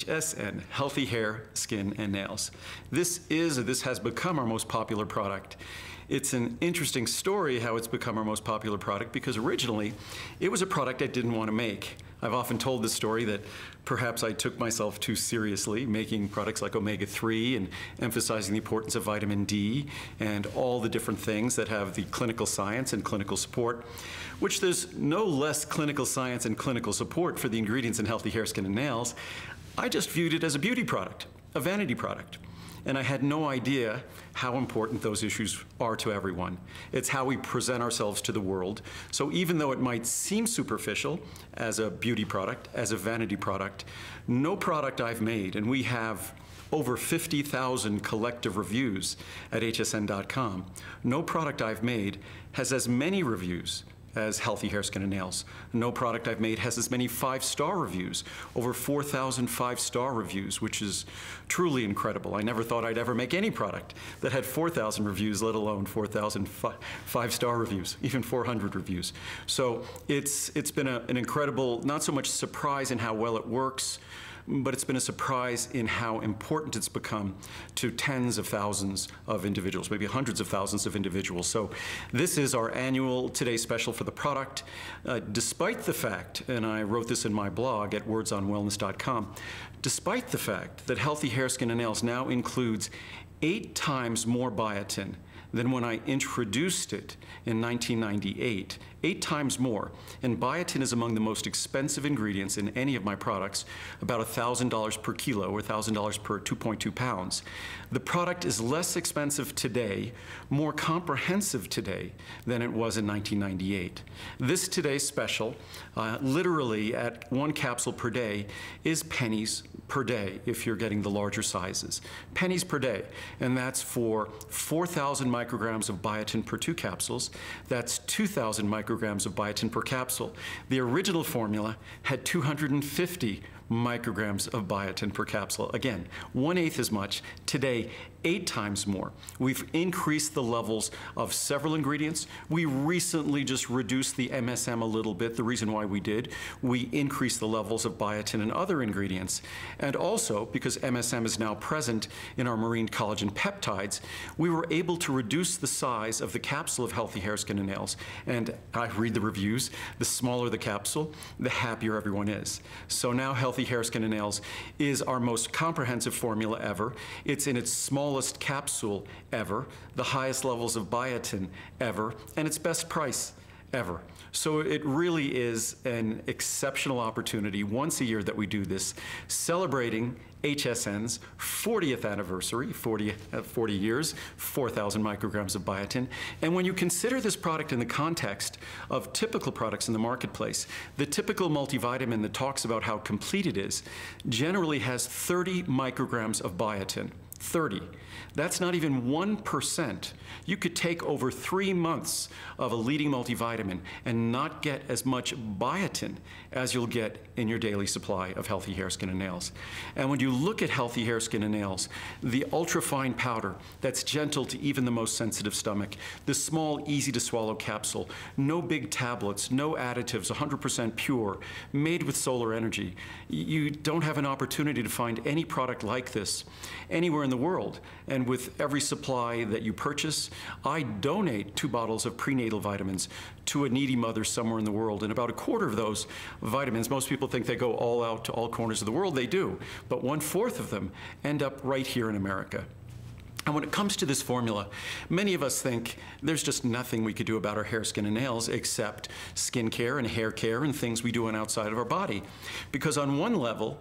HSN, Healthy Hair, Skin, and Nails. This has become our most popular product. It's an interesting story how it's become our most popular product because originally it was a product I didn't want to make. I've often told this story that perhaps I took myself too seriously making products like omega-3 and emphasizing the importance of vitamin D and all the different things that have the clinical science and clinical support, which there's no less clinical science and clinical support for the ingredients in healthy hair, skin, and nails. I just viewed it as a beauty product, a vanity product. And I had no idea how important those issues are to everyone. It's how we present ourselves to the world. So even though it might seem superficial as a beauty product, as a vanity product, no product I've made, and we have over 50,000 collective reviews at hsn.com, no product I've made has as many reviews as Healthy Hair, Skin, and Nails. No product I've made has as many 5-star reviews, over 4,000 5-star reviews, which is truly incredible. I never thought I'd ever make any product that had 4,000 reviews, let alone 4,000 5-star reviews, even 400 reviews. So it's been an incredible, not so much surprise in how well it works, but it's been a surprise in how important it's become to tens of thousands of individuals, maybe hundreds of thousands of individuals. So this is our annual Today Special for the product. Despite the fact, and I wrote this in my blog at wordsonwellness.com, despite the fact that Healthy Hair, Skin, and Nails now includes 8 times more biotin than when I introduced it in 1998, 8 times more. And biotin is among the most expensive ingredients in any of my products, about $1,000 per kilo or $1,000 per 2.2 pounds. The product is less expensive today, more comprehensive today than it was in 1998. This Today Special, literally at 1 capsule per day, is pennies per day if you're getting the larger sizes. Pennies per day, and that's for 4,000 micrograms of biotin per 2 capsules. That's 2,000 micrograms of biotin per capsule. The original formula had 250 micrograms of biotin per capsule. Again, 1/8 as much. Today, 8 times more. We've increased the levels of several ingredients. We recently just reduced the MSM a little bit. The reason why we did, we increased the levels of biotin and other ingredients. And also, because MSM is now present in our marine collagen peptides, we were able to reduce the size of the capsule of Healthy Hair, Skin, and Nails. And I read the reviews. The smaller the capsule, the happier everyone is. So now Healthy Hair, Skin, and Nails is our most comprehensive formula ever. It's in its smallest capsule ever, the highest levels of biotin ever, and its best price ever. So it really is an exceptional opportunity once a year that we do this, celebrating HSN's 40th anniversary, 40 years, 4,000 micrograms of biotin. And when you consider this product in the context of typical products in the marketplace, the typical multivitamin that talks about how complete it is generally has 30 micrograms of biotin. 30. That's not even 1%. You could take over 3 months of a leading multivitamin and not get as much biotin as you'll get in your daily supply of Healthy Hair, Skin, and Nails. And when you look at Healthy Hair, Skin, and Nails, the ultra-fine powder that's gentle to even the most sensitive stomach, the small, easy-to-swallow capsule, no big tablets, no additives, 100% pure, made with solar energy. You don't have an opportunity to find any product like this anywhere in the world. And with every supply that you purchase, I donate 2 bottles of prenatal vitamins to a needy mother somewhere in the world. And about 1/4 of those vitamins, most people think they go all out to all corners of the world. They do. But 1/4 of them end up right here in America. And when it comes to this formula, many of us think there's just nothing we could do about our hair, skin, and nails except skin care and hair care and things we do on outside of our body. Because on one level,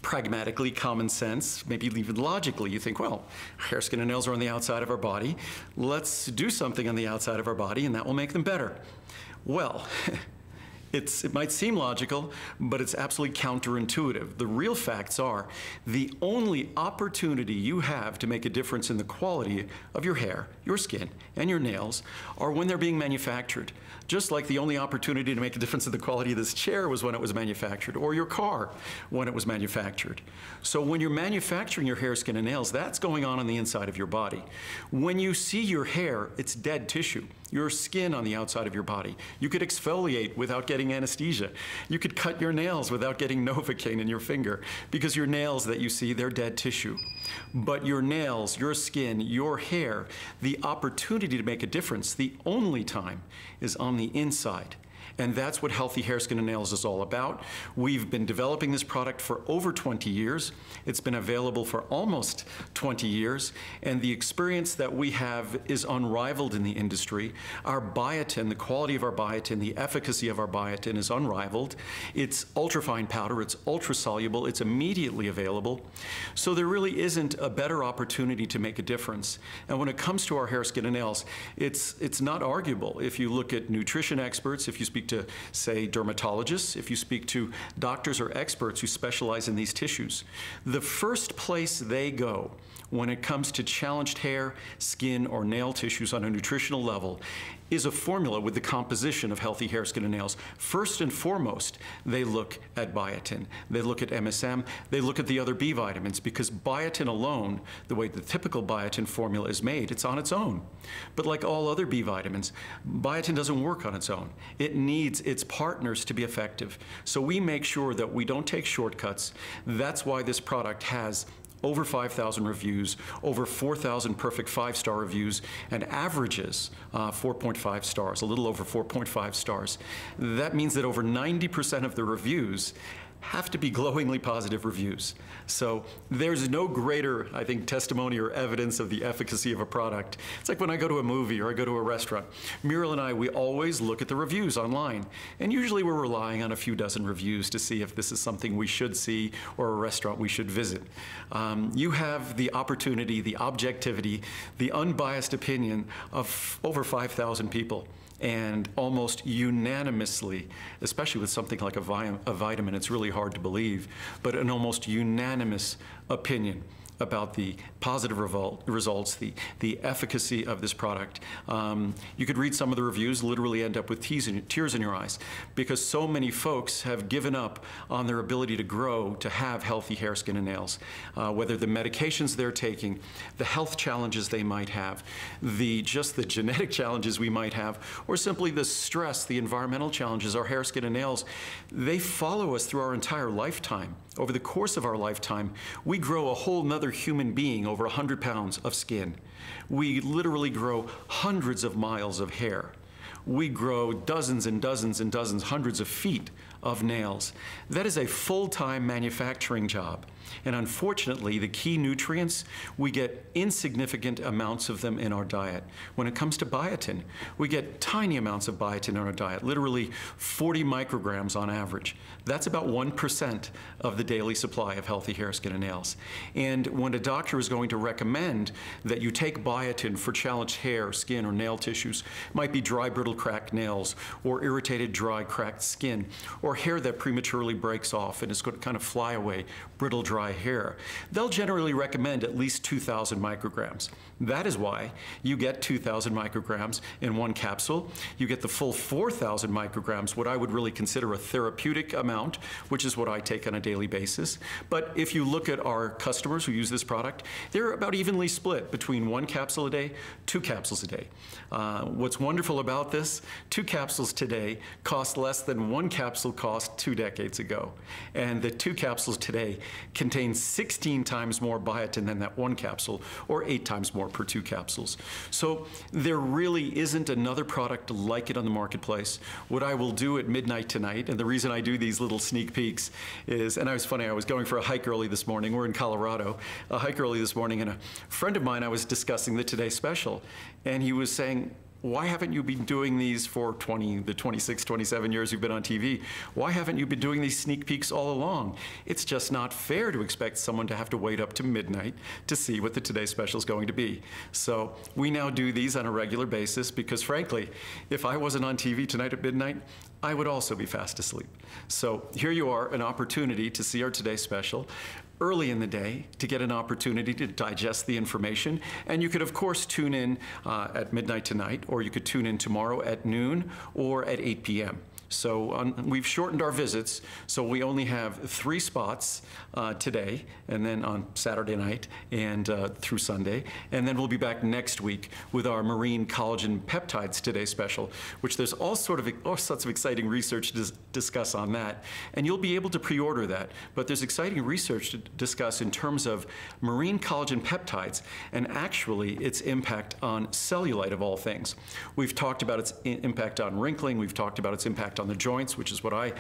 pragmatically, common sense, maybe even logically, you think, well, hair, skin, and nails are on the outside of our body. Let's do something on the outside of our body, and that will make them better. Well, it might seem logical, but it's absolutely counterintuitive. The real facts are the only opportunity you have to make a difference in the quality of your hair, your skin, and your nails are when they're being manufactured. Just like the only opportunity to make a difference in the quality of this chair was when it was manufactured, or your car when it was manufactured. So when you're manufacturing your hair, skin, and nails, that's going on the inside of your body. When you see your hair, it's dead tissue. your skin on the outside of your body. You could exfoliate without getting anesthesia. You could cut your nails without getting Novocaine in your finger, because your nails that you see, they're dead tissue. But your nails, your skin, your hair, the opportunity to make a difference, the only time, is on the inside. And that's what Healthy Hair, Skin, and Nails is all about. We've been developing this product for over 20 years. It's been available for almost 20 years. And the experience that we have is unrivaled in the industry. Our biotin, the quality of our biotin, the efficacy of our biotin is unrivaled. It's ultrafine powder, it's ultra-soluble, it's immediately available. So there really isn't a better opportunity to make a difference. And when it comes to our hair, skin, and nails, it's not arguable. If you look at nutrition experts, if you speak to, say, dermatologists, if you speak to doctors or experts who specialize in these tissues, the first place they go when it comes to challenged hair, skin, or nail tissues on a nutritional level is a formula with the composition of healthy hair, skin, and nails. First and foremost, they look at biotin. They look at MSM. They look at the other B vitamins, because biotin alone, the way the typical biotin formula is made, it's on its own. But like all other B vitamins, biotin doesn't work on its own. It needs its partners to be effective. So we make sure that we don't take shortcuts. That's why this product has over 5,000 reviews, over 4,000 perfect 5-star reviews, and averages 4.5 stars, a little over 4.5 stars. That means that over 90% of the reviews have to be glowingly positive reviews. So there's no greater, I think, testimony or evidence of the efficacy of a product. It's like when I go to a movie or I go to a restaurant. Muriel and I, we always look at the reviews online. And usually we're relying on a few dozen reviews to see if this is something we should see or a restaurant we should visit. You have the opportunity, the objectivity, the unbiased opinion of over 5,000 people. And almost unanimously, especially with something like a vitamin, it's really hard to believe, but an almost unanimous opinion about the positive results, the efficacy of this product. You could read some of the reviews, literally end up with tears in your eyes, because so many folks have given up on their ability to grow, to have healthy hair, skin, and nails. Whether the medications they're taking, the health challenges they might have, just the genetic challenges we might have, or simply the stress, the environmental challenges, our hair, skin, and nails, they follow us through our entire lifetime. Over the course of our lifetime, we grow a whole nother human being, over 100 pounds of skin. We literally grow hundreds of miles of hair. We grow dozens and dozens and dozens, hundreds of feet of nails. That is a full-time manufacturing job. And unfortunately, the key nutrients, we get insignificant amounts of them in our diet. When it comes to biotin, we get tiny amounts of biotin in our diet, literally 40 micrograms on average. That's about 1% of the daily supply of healthy hair, skin, and nails. And when a doctor is going to recommend that you take biotin for challenged hair, skin, or nail tissues, it might be dry, brittle, cracked nails, or irritated, dry, cracked skin, or hair that prematurely breaks off and is going to kind of fly away, brittle, dry hair, they'll generally recommend at least 2,000 micrograms. That is why you get 2,000 micrograms in one capsule. You get the full 4,000 micrograms, what I would really consider a therapeutic amount, which is what I take on a daily basis. But if you look at our customers who use this product, they're about evenly split between 1 capsule a day, 2 capsules a day. What's wonderful about this, 2 capsules today cost less than 1 capsule cost 2 decades ago. And the 2 capsules today contain 16 times more biotin than that 1 capsule, or 8 times more per 2 capsules. So there really isn't another product like it on the marketplace. What I will do at midnight tonight, and the reason I do these little sneak peeks is, and I was going for a hike early this morning. We're in Colorado, a hike early this morning, and a friend of mine, I was discussing the Today Special, and he was saying, why haven't you been doing these for the 26, 27 years you've been on TV? Why haven't you been doing these sneak peeks all along? It's just not fair to expect someone to have to wait up to midnight to see what the Today Special is going to be. So we now do these on a regular basis because, frankly, if I wasn't on TV tonight at midnight, I would also be fast asleep. So here you are, an opportunity to see our Today Special early in the day to get an opportunity to digest the information. And you could, of course, tune in at midnight tonight, or you could tune in tomorrow at noon or at 8 p.m. So we've shortened our visits, so we only have 3 spots today, and then on Saturday night and through Sunday. And then we'll be back next week with our Marine Collagen Peptides Today special, which there's all sorts of exciting research to discuss on that. And you'll be able to pre-order that. But there's exciting research to discuss in terms of marine collagen peptides and actually its impact on cellulite of all things. We've talked about its impact on wrinkling. We've talked about its impact on the joints, which is what I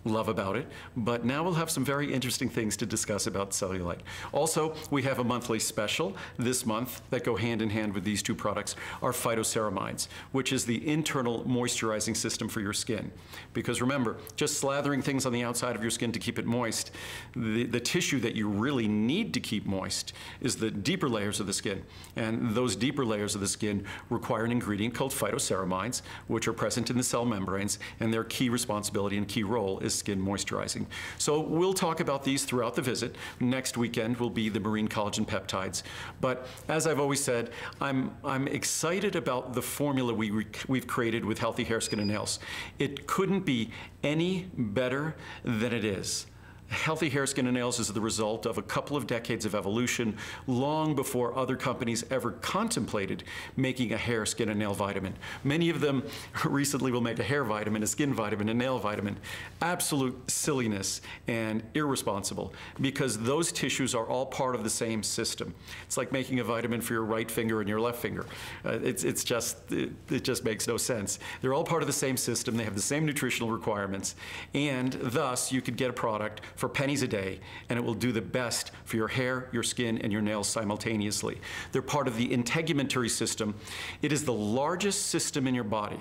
love about it, but now we'll have some very interesting things to discuss about cellulite. Also, we have a monthly special this month that go hand in hand with these 2 products, our phytoceramides, which is the internal moisturizing system for your skin. Because remember, just slathering things on the outside of your skin to keep it moist, the tissue that you really need to keep moist is the deeper layers of the skin. And those deeper layers of the skin require an ingredient called phytoceramides, which are present in the cell membranes, and their key responsibility and key role is skin moisturizing. So we'll talk about these throughout the visit. Next weekend will be the marine collagen peptides. But as I've always said, I'm excited about the formula we've created with Healthy Hair, Skin, and Nails. It couldn't be any better than it is. Healthy Hair, Skin, and Nails is the result of a couple of decades of evolution, long before other companies ever contemplated making a hair, skin, and nail vitamin. Many of them recently will make a hair vitamin, a skin vitamin, a nail vitamin. Absolute silliness and irresponsible, because those tissues are all part of the same system. It's like making a vitamin for your right finger and your left finger. It just makes no sense. They're all part of the same system. They have the same nutritional requirements, and thus you could get a product for pennies a day, and it will do the best for your hair, your skin, and your nails simultaneously. They're part of the integumentary system. It is the largest system in your body,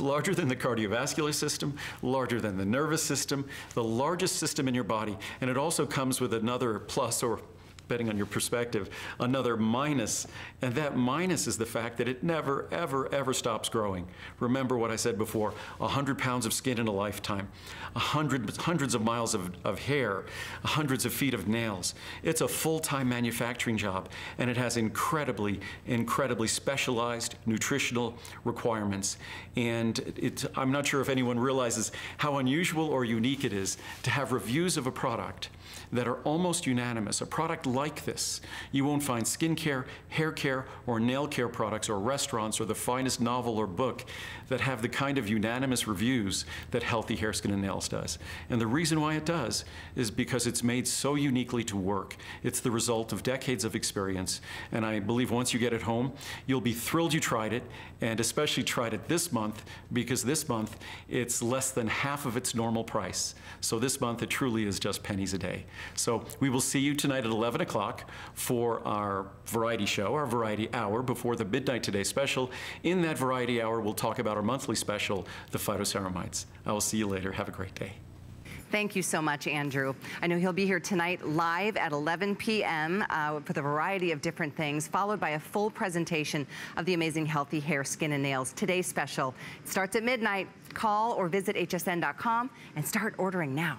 larger than the cardiovascular system, larger than the nervous system, the largest system in your body. And it also comes with another plus, or depending on your perspective, another minus, and that minus is the fact that it never, ever, ever stops growing. Remember what I said before, 100 pounds of skin in a lifetime, hundreds of miles of hair, hundreds of feet of nails. It's a full-time manufacturing job, and it has incredibly, incredibly specialized nutritional requirements. And I'm not sure if anyone realizes how unusual or unique it is to have reviews of a product that are almost unanimous. A product like this, you won't find skincare, hair care, or nail care products, or restaurants, or the finest novel or book that have the kind of unanimous reviews that Healthy Hair, Skin, and Nails does. And the reason why it does is because it's made so uniquely to work. It's the result of decades of experience, and I believe once you get it home, you'll be thrilled you tried it, and especially tried it this month, because this month it's less than half of its normal price. So this month it truly is just pennies a day. So we will see you tonight at 11 o'clock for our variety show, our variety hour before the Midnight Today special. In that variety hour, we'll talk about our monthly special, the phytoceramides. I will see you later. Have a great day. Thank you so much, Andrew. I know he'll be here tonight live at 11 p.m. For the variety of different things, followed by a full presentation of the amazing Healthy Hair, Skin, and Nails Today's special. It starts at midnight. Call or visit hsn.com and start ordering now.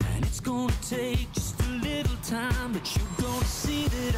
And it's gonna take just a little time, but you're gonna see that